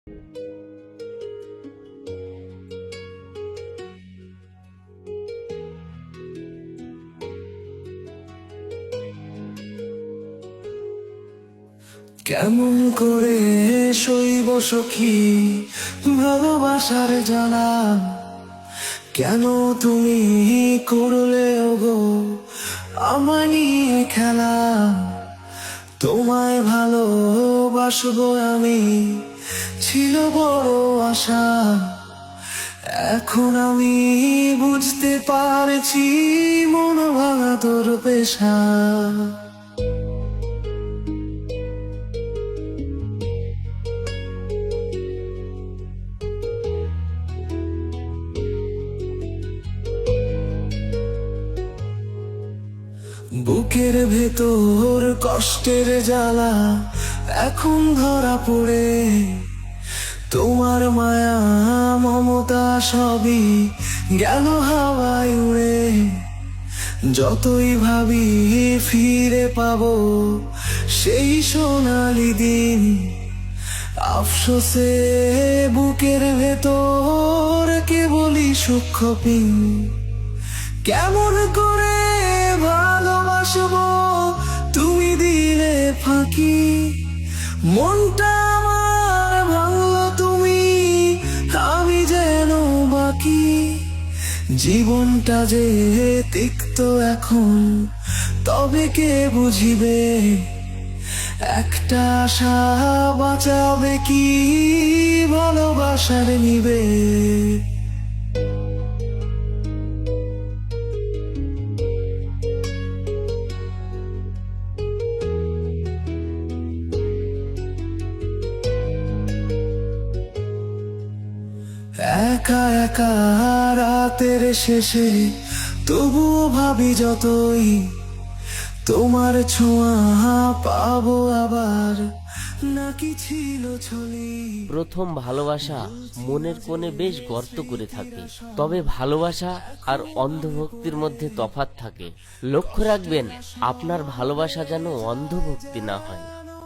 কেমন করে সইব সখী ভালোবাসার জ্বালা, কেন তুমি করলে ওগো আমায় নিয়ে খেলা। তোমায় ভালোবাসবো আমি ছিল বড় আশা, এখন আমি বুঝতে পারছি মন ভাঙা তোর পেশা। বুকের ভেতর কষ্টের জ্বালা এখন ধরা পড়ে, তোমার মায়া মমতা সবই গেল হাওয়ায় উড়ে। যতই ভাবি ফিরে পাবো সেই সোনালি দিন, আফসোসে বুকের ভেতর কেবলই সূক্ষ্ম পিন। কেমন করে ভালোবাসবো তুমি দিলে ফাঁকি, মনটা আমার ভাঙলো তুমি, আমি যেন বাকি। জীবনটা যে তিক্ত এখন তবে কে বুঝিবে, একটা আশা বাঁচাবে কি ভালোবাসার নিবে। একা একা রাতের শেষে তবুও ভাবি যতই, তোমার ছোঁয়া পাবো আবার নাকি ছিল ছলি। প্রথম ভালোবাসা মনের কোণে বেশ গর্ত করে থাকে, তবে ভালোবাসা আর অন্ধভক্তির মধ্যে তফাৎ থাকে। লক্ষ্য রাখবেন আপনার ভালোবাসা যেন অন্ধভক্তি না হয়।